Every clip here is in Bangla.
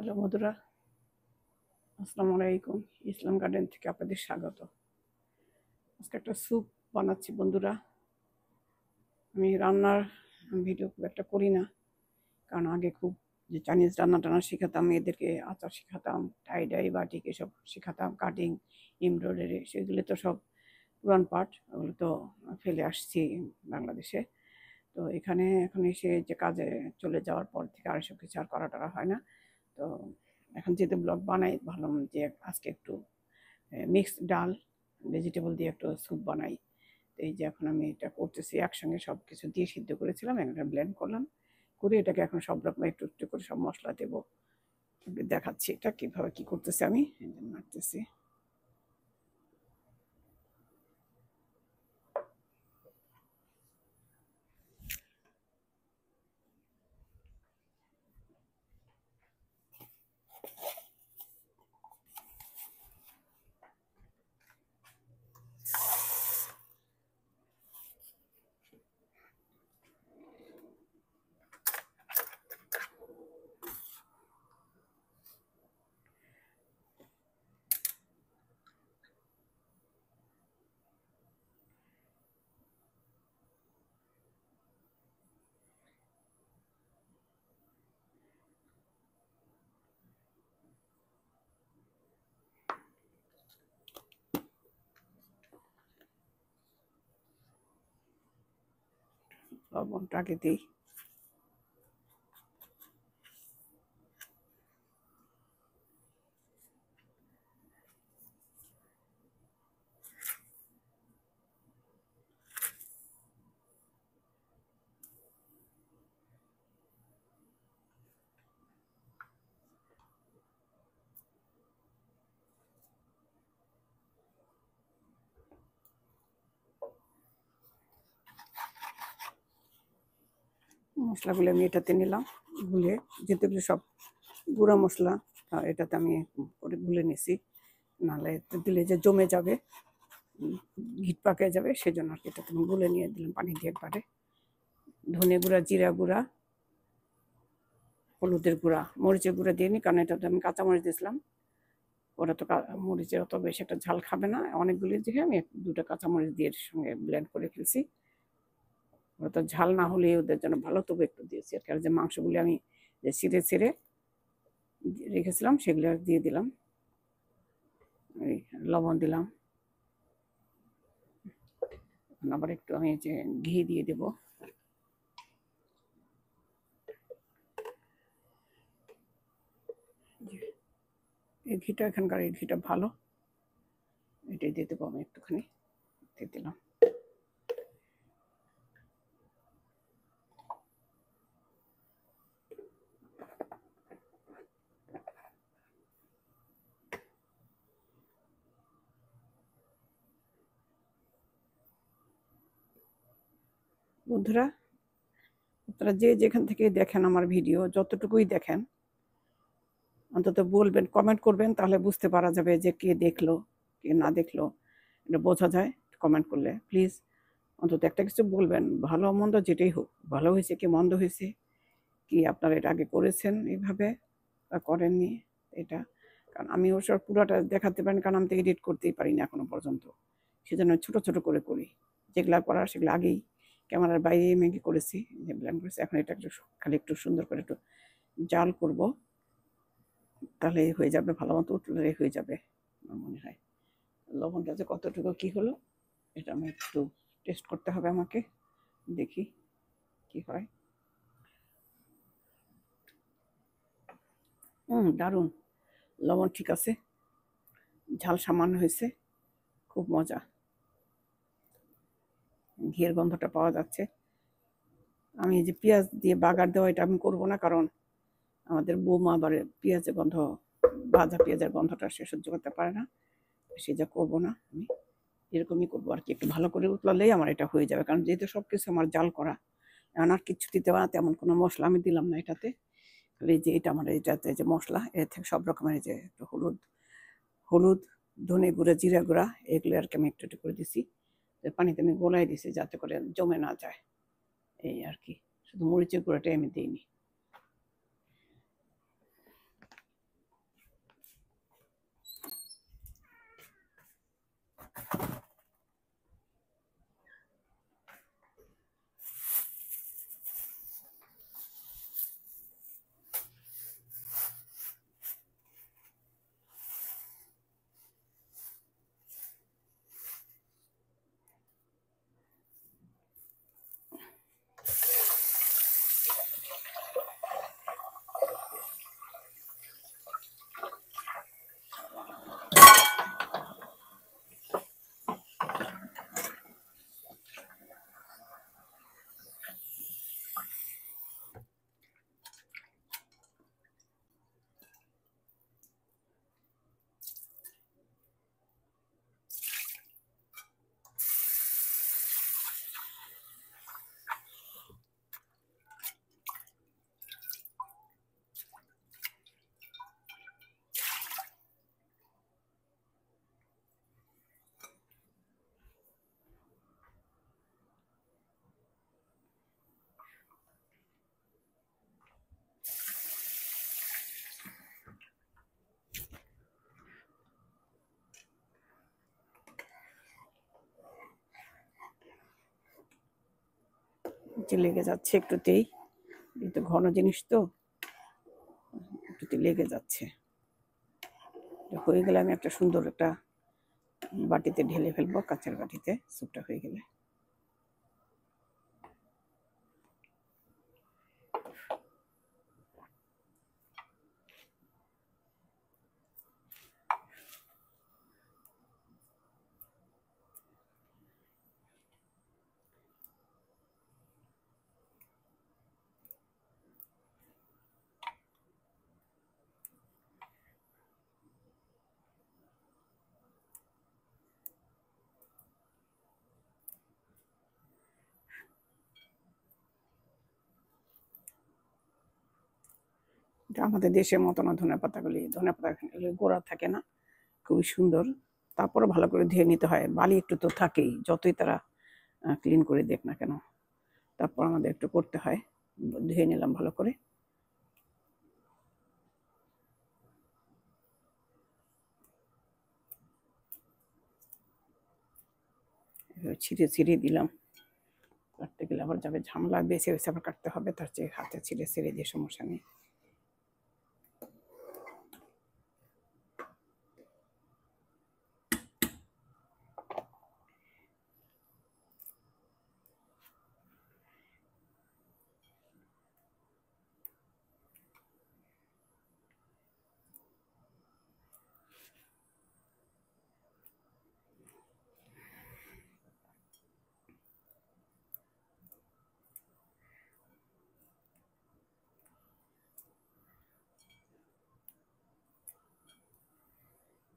হ্যালো বন্ধুরা, আসসালামু আলাইকুম। ইসলাম গার্ডেন থেকে আপনাদের স্বাগত। আজকে একটা স্যুপ বানাচ্ছি বন্ধুরা। আমি রান্নার ভিডিও খুব একটা করি না, কারণ আগে খুব যে চাইনিজ রান্না টান্না শেখাতাম, এদেরকে আচার শেখাতাম, টাই বাটিক এসব শেখাতাম, কাটিং, এমব্রয়ডারি, সেগুলো তো সব পুরান পাঠ, ওগুলো তো ফেলে আসছি বাংলাদেশে। তো এখানে এখন এসে যে কাজে চলে যাওয়ার পর থেকে আর এসব কিছু আর করা টরা হয় না। তো এখন যেহেতু ব্লগ বানাই, ভাবলাম যে আজকে একটু মিক্সড ডাল ভেজিটেবল দিয়ে একটু স্যুপ বানাই। তো এই যে এখন আমি এটা করতেছি, একসঙ্গে সব কিছু দিয়ে সিদ্ধ করেছিলাম, এটা ব্লেন্ড করলাম, করে এটাকে এখন সব রকম একটু একটু করে সব মশলা দেবো। দেখাচ্ছি এটা কীভাবে কী করতেছি আমি, মারতেছি। লবণটা আগে দিই। মশলাগুলো আমি এটাতে নিলাম, গুলে যেতেগুলো সব গুঁড়া মশলা, এটাতে আমি করে গুলে নিছি, নাহলে এতে দিলে যে জমে যাবে, ঘিট পাকে যাবে, সেজন্য আর কি এটাতে আমি গুলে নিয়ে দিলাম পানি দিয়ে একবারে। ধনে গুঁড়া, জিরা গুঁড়া, হলুদের গুঁড়া, মরিচের গুঁড়া দিয়ে নিই, কারণ এটাতে আমি কাঁচামরিচ দিয়েছিলাম। ওরা তো মরিচের অত বেশি একটা ঝাল খাবে না, অনেকগুলি দিয়ে আমি দুটো কাঁচামরিচ দিয়ে সঙ্গে ব্লেন্ড করে ফেলছি। ওরা তো ঝাল না হলে ওদের জন্য ভালো, তবু একটু দিয়েছি আর কি। আর যে মাংসগুলি আমি যে ছিঁড়ে ছিঁড়ে রেখেছিলাম সেগুলো দিয়ে দিলাম, লবণ দিলাম। আবার একটু আমি যে ঘি দিয়ে দেবো। এই ঘিটা, এখানকার এই ঘিটা ভালো, এটাই দিয়ে দেবো আমি একটুখানি, দিয়ে দিলাম। বন্ধুরা, আপনারা যে যেখান থেকে দেখেন আমার ভিডিও, যতটুকুই দেখেন, অন্তত বলবেন, কমেন্ট করবেন, তাহলে বুঝতে পারা যাবে যে কে দেখলো কে না দেখলো, এটা বোঝা যায় কমেন্ট করলে। প্লিজ অন্তত একটা কিছু বলবেন, ভালো মন্দ যেটাই হোক, ভালো হয়েছে কি মন্দ হয়েছে, কি আপনারা এটা আগে করেছেন এইভাবে বা করেননি, এটা। কারণ আমি ওসব পুরোটা দেখাতে পারি না, কারণ আমি তো এডিট করতেই পারি না এখনো পর্যন্ত, সেজন্য ছোট ছোট করে করি। যেগুলা করার সেগুলো আগেই ক্যামেরার বাইরে মেঘে করেছি, যে ব্ল্যান্ড করেছি। এখন এটা একটু খালি একটু সুন্দর করে একটু জাল করব, তাহলে হয়ে যাবে, ভালো মতো উঠলে হয়ে যাবে আমার মনে হয়। লবণটা যে কতটুকু কি হলো, এটা আমি একটু টেস্ট করতে হবে আমাকে, দেখি কি হয়। দারুণ, লবণ ঠিক আছে, ঝাল সামান্য হয়েছে, খুব মজা, ঘিয়ের গন্ধটা পাওয়া যাচ্ছে। আমি এই যে পেঁয়াজ দিয়ে বাগার দেওয়া, এটা আমি করবো না, কারণ আমাদের বৌমা আবার পেঁয়াজের গন্ধ, ভাজা পেঁয়াজের গন্ধটা সে সহ্য করতে পারে না, সে যা করবো না, আমি এরকমই করবো আর কি। একটু ভালো করে উতলালেই আমার এটা হয়ে যাবে, কারণ যেহেতু সব কিছু আমার জাল করা, এখন আর কিচ্ছু দিতে পারে না, তেমন কোনো মশলা আমি দিলাম না এটাতে। এই যে এটা আমার এটাতে যে মশলা, এর থেকে সব রকমের যে একটু হলুদ হলুদ ধনে গুঁড়া, জিরা গুঁড়া, এগুলো আর কি আমি একটু একটু করে দিছি, পানিতে আমি গোলাই দিছি যাতে করে জমে না যায়, এই আর কি। শুধু মরিচের গুঁড়াটাই আমি দিইনি। যে লেগে যাচ্ছে একটুতেই, কিন্তু ঘন জিনিস তো একটুতে লেগে যাচ্ছে। হয়ে গেলে আমি একটা সুন্দর একটা বাটিতে ঢেলে ফেলবো, কাঁচের বাটিতে, স্যুপটা হয়ে গেলে। এটা আমাদের দেশের মতো না, ধনেপাতা গোড়া থাকে না, খুবই সুন্দর। তারপরে ভালো করে ধুয়ে নিতে হয়, বালি একটু তো থাকেই, যতই তারা ক্লিন করে দেখ না কেন, তারপর আমাদের একটু করতে হয়। ধুয়ে নিলাম ভালো করে। ছিঁড়ে ছিঁড়ে দিলাম, কাটতে গেলে আবার যাবে ঝামেলা, বেছে বেছে আবার কাটতে হবে, তার চেয়ে হাতে ছিঁড়ে ছিঁড়ে দিয়ে সমস্যা নেই।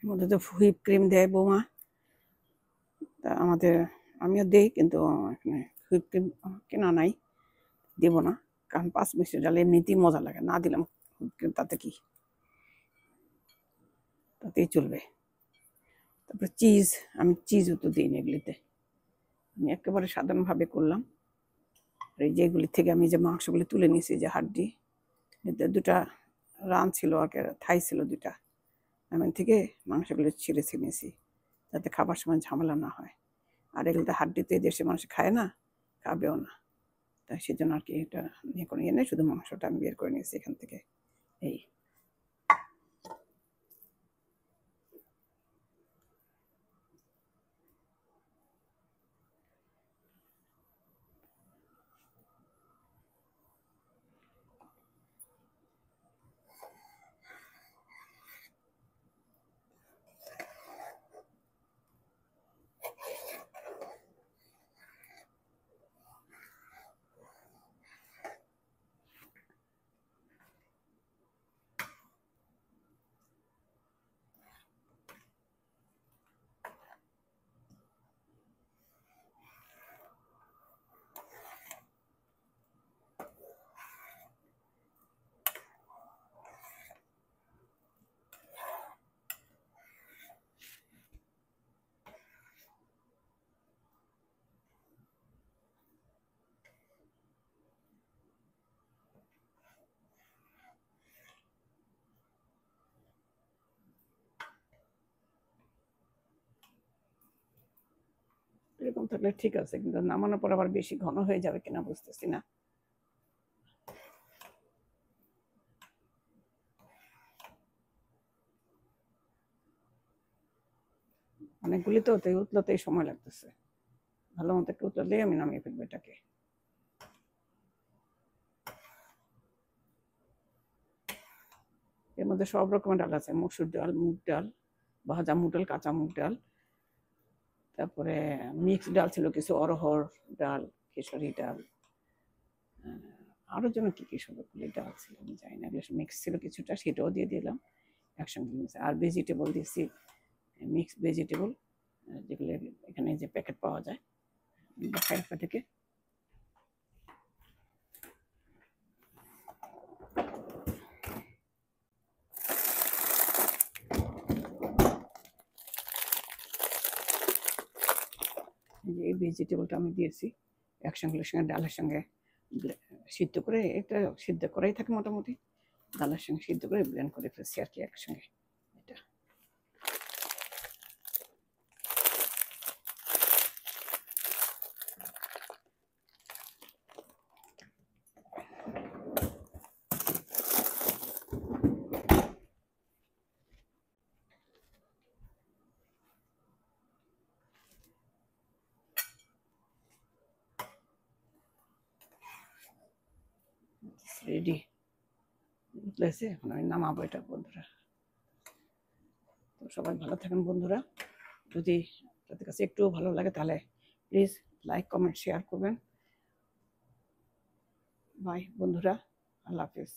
এর মধ্যে তো হুইপ ক্রিম দেয় বৌমা, তা আমাদের আমিও দেই, কিন্তু এখানে হুইপ ক্রিম কেনা নাই, দেবো না, কারণ 5 মিনিট ডালে এমনিতেই মজা লাগে, না দিলাম হুইপ ক্রিম তাতে কি, তাতেই চলবে। তারপরে চিজ, আমি চিজও তো দিই না এগুলিতে, আমি একেবারে সাধারণভাবে করলাম। এই যেগুলি থেকে আমি যে মাংসগুলি তুলে নিয়েছি, যে হাড্ডি, দুটা রান ছিল আর থাই ছিল দুটা, আমি থেকে মাংসগুলো ছিঁড়ে নিয়েছি, যাতে খাবার সময় ঝামেলা না হয়। আর এগুলো হাড্ডি তো দেশে মানুষ খায় না, খাবেও না, তাই সেজন্য আর কি এটা নিয়ে কোনো ইয়ে নেই, শুধু মাংসটা আমি বের করে নিয়েছি এখান থেকে। এই এরকম থাকলে ঠিক আছে, কিন্তু নামানোর পর আবার বেশি ঘন হয়ে যাবে কিনা বুঝতেছি না। অনেকগুলি তো উতলাতেই সময় লাগতেছে, ভালো মতো একটু উতলালেই আমি নামিয়ে ফেলবো এটাকে। এর মধ্যে সব রকমের ডাল আছে, মসুর ডাল, মুগ ডাল, ভাজা মুগ ডাল, কাঁচা মুগ ডাল, তারপরে মিক্স ডাল ছিল কিছু, অরহর ডাল, খেসারি ডাল, আরো যেন কি কি সবগুলি ডাল ছিল আমি জানি না, এগুলো মিক্স ছিল কিছুটা, সেটাও দিয়ে দিলাম একসঙ্গে মিক্স। আর ভেজিটেবল দিয়েছি, মিক্স ভেজিটেবল, যেগুলো এখানে যে প্যাকেট পাওয়া যায় বাসায় থেকে। এই ভেজিটেবলটা আমি দিয়েছি একসঙ্গে, সঙ্গে ডালের সঙ্গে সিদ্ধ করে, এটা সিদ্ধ করাই থাকে মোটামুটি, ডালের সঙ্গে সিদ্ধ করে ব্লেন্ড করে ফেলছি আর কি একসঙ্গে। এটা রেডি উতলেছে, এখন আমি নামাবো এটা বন্ধুরা। তো সবাই ভালো থাকেন বন্ধুরা। যদি আপনাদের কাছে একটুও ভালো লাগে তাহলে প্লিজ লাইক কমেন্ট শেয়ার করবেন। বাই বন্ধুরা, আল্লাহ হাফেজ।